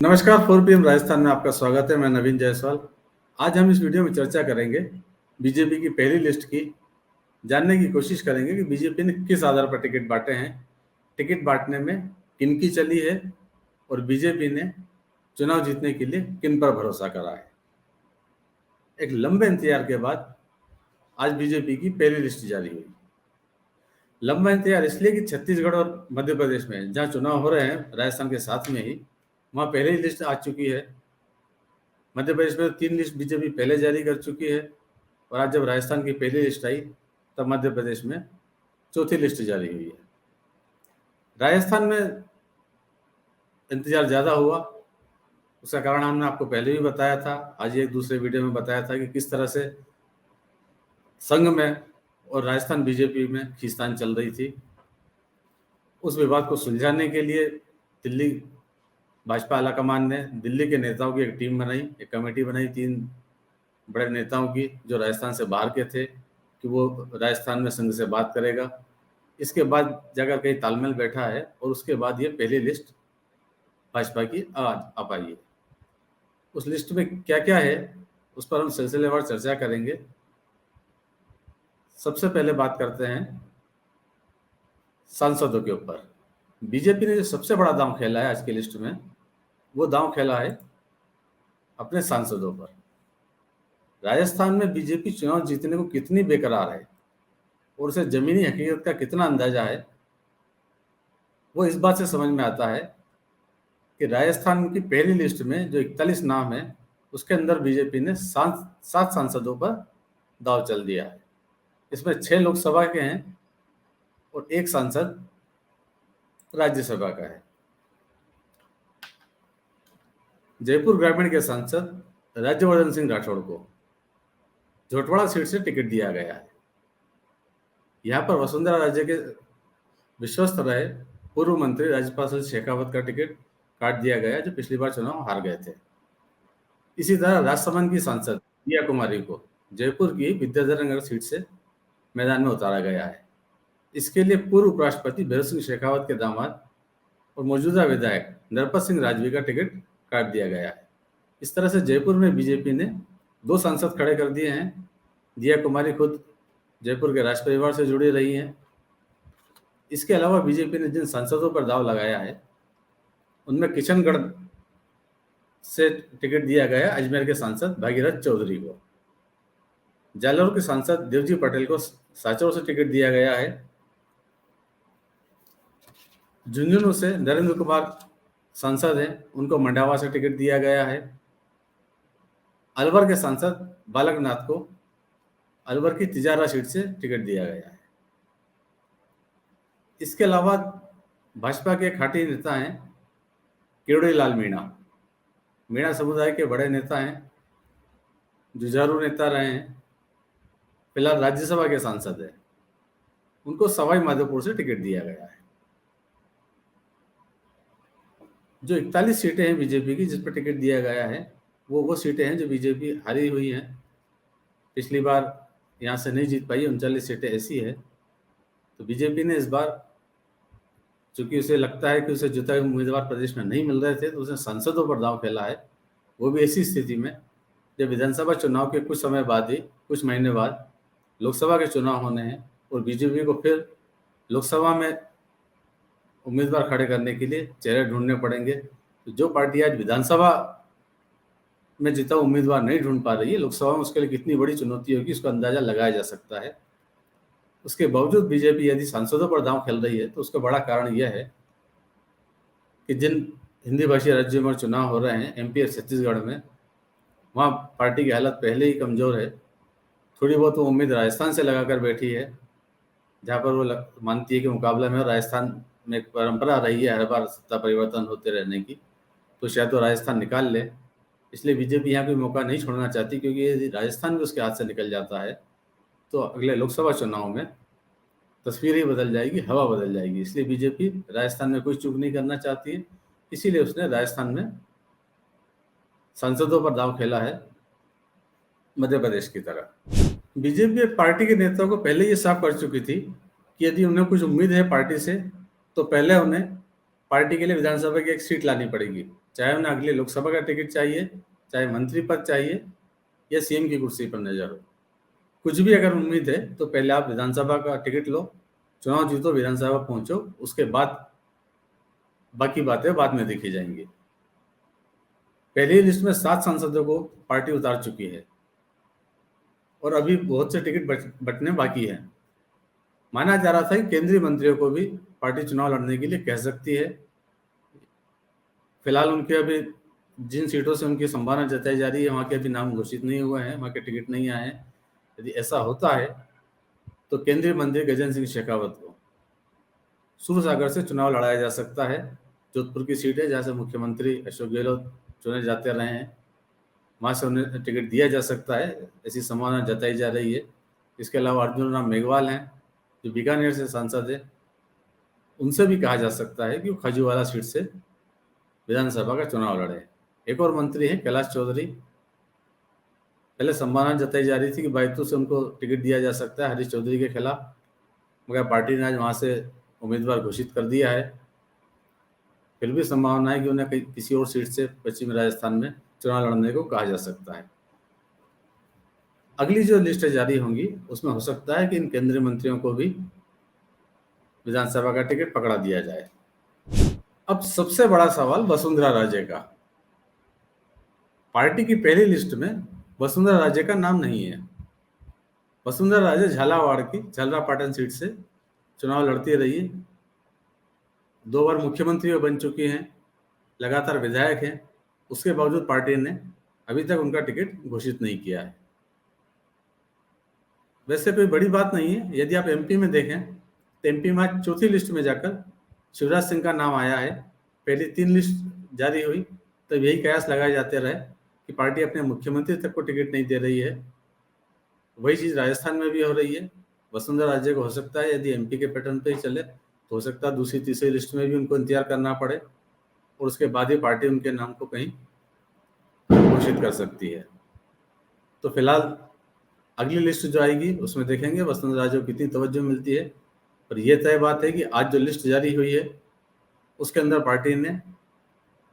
नमस्कार, 4 पीएम राजस्थान में आपका स्वागत है। मैं नवीन जायसवाल। आज हम इस वीडियो में चर्चा करेंगे बीजेपी की पहली लिस्ट की। जानने की कोशिश करेंगे कि बीजेपी ने किस आधार पर टिकट बांटे हैं, टिकट बांटने में किनकी चली है और बीजेपी ने चुनाव जीतने के लिए किन पर भरोसा करा है। एक लंबे इंतजार के बाद आज बीजेपी की पहली लिस्ट जारी हुई। लंबा इंतजार इसलिए कि छत्तीसगढ़ और मध्य प्रदेश में जहां चुनाव हो रहे हैं, राजस्थान के साथ में ही, वहां पहले ही लिस्ट आ चुकी है। मध्य प्रदेश में 3 लिस्ट बीजेपी पहले जारी कर चुकी है और आज जब राजस्थान की पहली लिस्ट आई तब मध्य प्रदेश में चौथी लिस्ट जारी हुई है। राजस्थान में इंतजार ज़्यादा हुआ, उसका कारण हमने आपको पहले भी बताया था। आज एक दूसरे वीडियो में बताया था कि किस तरह से संघ में और राजस्थान बीजेपी में खींचतान चल रही थी। उस विवाद को सुलझाने के लिए दिल्ली भाजपा आलाकमान ने दिल्ली के नेताओं की एक टीम बनाई, एक कमेटी बनाई 3 बड़े नेताओं की जो राजस्थान से बाहर के थे, कि वो राजस्थान में संघ से बात करेगा। इसके बाद जाकर कहीं तालमेल बैठा है और उसके बाद ये पहली लिस्ट भाजपा की आज आ पाई है। उस लिस्ट में क्या क्या है उस पर हम सिलसिलेवार चर्चा करेंगे। सबसे पहले बात करते हैं सांसदों के ऊपर। बीजेपी ने जो सबसे बड़ा दांव खेला है आज की लिस्ट में, वो दांव खेला है अपने सांसदों पर। राजस्थान में बीजेपी चुनाव जीतने को कितनी बेकरार है और उसे जमीनी हकीकत का कितना अंदाजा है, वो इस बात से समझ में आता है कि राजस्थान की पहली लिस्ट में जो 41 नाम है, उसके अंदर बीजेपी ने 7 सांसदों पर दांव चल दिया है। इसमें 6 लोकसभा के हैं और 1 सांसद राज्यसभा का है। जयपुर ग्रामीण के सांसद राज्यवर्धन सिंह राठौड़ को झोटवाड़ा सीट से टिकट दिया गया है। यहाँ पर वसुंधरा राज्य के विश्वस्त रहे पूर्व मंत्री राजपाल शेखावत का टिकट काट दिया गया, जो पिछली बार चुनाव हार गए थे। इसी तरह राजसमंद की सांसद दिया कुमारी को जयपुर की विद्याधर नगर सीट से मैदान में उतारा गया है। इसके लिए पूर्व उपराष्ट्रपति भैरव सिंह शेखावत के दामाद और मौजूदा विधायक नरपत सिंह राजवी का टिकट काट दिया गया है। इस तरह से जयपुर में बीजेपी ने 2 सांसद खड़े कर दिए हैं। दिया कुमारी खुद जयपुर के राज परिवार से जुड़ी रही हैं। इसके अलावा बीजेपी ने जिन सांसदों पर दाव लगाया है, उनमें किशनगढ़ से टिकट दिया गया अजमेर के सांसद भागीरथ चौधरी को। जालौर के सांसद देवजी पटेल को साचौर से टिकट दिया गया है। झुंझुनू से नरेंद्र कुमार सांसद हैं, उनको मंडावा से टिकट दिया गया है। अलवर के सांसद बालकनाथ को अलवर की तिजारा सीट से टिकट दिया गया है। इसके अलावा भाजपा के खाटी नेता हैं किरोड़ी लाल मीणा समुदाय के बड़े नेता हैं, जुझारू नेता रहे हैं, फिलहाल राज्यसभा के सांसद हैं। उनको सवाई माधोपुर से टिकट दिया गया है। जो 41 सीटें हैं बीजेपी की जिस पर टिकट दिया गया है, वो सीटें हैं जो बीजेपी हारी हुई हैं। पिछली बार यहाँ से नहीं जीत पाई, 39 सीटें ऐसी है। तो बीजेपी ने इस बार, चूंकि उसे लगता है कि उसे जिताए उम्मीदवार प्रदेश में नहीं मिल रहे थे, तो उसने सांसदों पर दांव खेला है। वो भी ऐसी स्थिति में जब विधानसभा चुनाव के कुछ समय बाद ही, कुछ महीने बाद लोकसभा के चुनाव होने हैं और बीजेपी को फिर लोकसभा में उम्मीदवार खड़े करने के लिए चेहरे ढूंढने पड़ेंगे। तो जो पार्टी आज विधानसभा में जिता उम्मीदवार नहीं ढूंढ पा रही है, लोकसभा में उसके लिए कितनी बड़ी चुनौती होगी, इसका अंदाजा लगाया जा सकता है। उसके बावजूद बीजेपी यदि सांसदों पर दांव खेल रही है, तो उसका बड़ा कारण यह है कि जिन हिंदी भाषी राज्यों में चुनाव हो रहे हैं, एमपी और छत्तीसगढ़ में, वहाँ पार्टी की हालत पहले ही कमजोर है। थोड़ी बहुत वो उम्मीद राजस्थान से लगाकर बैठी है, जहाँ पर वो मानती है कि मुकाबला में राजस्थान में एक परंपरा रही है हर बार सत्ता परिवर्तन होते रहने की, तो शायद वो राजस्थान निकाल ले। इसलिए बीजेपी यहाँ कोई मौका नहीं छोड़ना चाहती, क्योंकि यदि राजस्थान भी उसके हाथ से निकल जाता है तो अगले लोकसभा चुनाव में तस्वीर ही बदल जाएगी, हवा बदल जाएगी। इसलिए बीजेपी राजस्थान में कोई चूक नहीं करना चाहती है, इसीलिए उसने राजस्थान में सांसदों पर दांव खेला है मध्य प्रदेश की तरह। बीजेपी पार्टी के नेताओं को पहले ये साफ कर चुकी थी कि यदि उन्हें कुछ उम्मीद है पार्टी से, तो पहले उन्हें पार्टी के लिए विधानसभा की एक सीट लानी पड़ेगी। चाहे उन्हें अगले लोकसभा का टिकट चाहिए, चाहे मंत्री पद चाहिए या सीएम की कुर्सी पर नजर हो। कुछ भी अगर उम्मीद है तो पहले आप विधानसभा का टिकट लो, चुनाव जीतो, विधानसभा पहुंचो, उसके बाद बाकी बातें बाद में देखी जाएंगी। पहली लिस्ट में 7 सांसदों को पार्टी उतार चुकी है और अभी बहुत से टिकट बटने बाकी हैं। माना जा रहा था कि केंद्रीय मंत्रियों को भी पार्टी चुनाव लड़ने के लिए कह सकती है। फिलहाल उनके अभी जिन सीटों से उनकी संभावना जताई जा रही है वहां के अभी नाम घोषित नहीं हुए हैं, वहां के टिकट नहीं आए हैं। यदि ऐसा होता है तो केंद्रीय मंत्री गजेंद्र सिंह शेखावत को सूरसागर से चुनाव लड़ाया जा सकता है। जोधपुर की सीट है जहाँ से मुख्यमंत्री अशोक गहलोत चुने जाते रहे हैं, वहाँ से उन्हें टिकट दिया जा सकता है, ऐसी संभावना जताई जा रही है। इसके अलावा अर्जुन राम मेघवाल हैं जो बीकानेर से सांसद है, उनसे भी कहा जा सकता है कि वो खजूवाला सीट से विधानसभा का चुनाव लड़े। एक और मंत्री हैं कैलाश चौधरी, पहले संभावना जताई जा रही थी कि बैतूल से उनको टिकट दिया जा सकता है हरीश चौधरी के खिलाफ, मगर पार्टी ने आज वहाँ से उम्मीदवार घोषित कर दिया है। फिर भी संभावना है कि उन्हें किसी और सीट से पश्चिमी राजस्थान में चुनाव लड़ने को कहा जा सकता है। अगली जो लिस्ट जारी होंगी उसमें हो सकता है कि इन केंद्रीय मंत्रियों को भी विधानसभा का टिकट पकड़ा दिया जाए। अब सबसे बड़ा सवाल वसुंधरा राजे का। पार्टी की पहली लिस्ट में वसुंधरा राजे का नाम नहीं है। वसुंधरा राजे झालावाड़ की झालरापाटन सीट से चुनाव लड़ती रही है, 2 बार मुख्यमंत्री बन चुकी हैं, लगातार विधायक हैं। उसके बावजूद पार्टी ने अभी तक उनका टिकट घोषित नहीं किया है। वैसे कोई बड़ी बात नहीं है। यदि आप एमपी में देखें तो एमपी में आज चौथी लिस्ट में जाकर शिवराज सिंह का नाम आया है। पहली 3 लिस्ट जारी हुई तब यही कयास लगाए जाते रहे कि पार्टी अपने मुख्यमंत्री तक को टिकट नहीं दे रही है। वही चीज राजस्थान में भी हो रही है। वसुंधरा राजे को हो सकता है यदि एमपी के पैटर्न पे ही चले तो हो सकता है दूसरी तीसरी लिस्ट में भी उनको इंतजार करना पड़े और उसके बाद ही पार्टी उनके नाम को कहीं घोषित कर सकती है। तो फिलहाल अगली लिस्ट जो आएगी उसमें देखेंगे वसुंधरा राजे को कितनी तवज्जो मिलती है। पर यह तय बात है कि आज जो लिस्ट जारी हुई है उसके अंदर पार्टी ने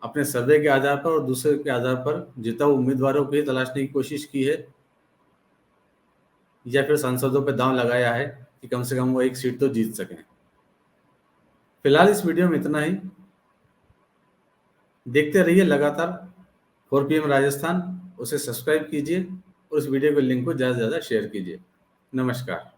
अपने सर्वे के आधार पर और दूसरे के आधार पर जिता उम्मीदवारों को ही तलाशने की कोशिश की है या फिर सांसदों पर दांव लगाया है कि कम से कम वो एक सीट तो जीत सकें। फिलहाल इस वीडियो में इतना ही। देखते रहिए लगातार 4 PM राजस्थान, उसे सब्सक्राइब कीजिए और इस वीडियो के लिंक को ज़्यादा से ज़्यादा शेयर कीजिए। नमस्कार।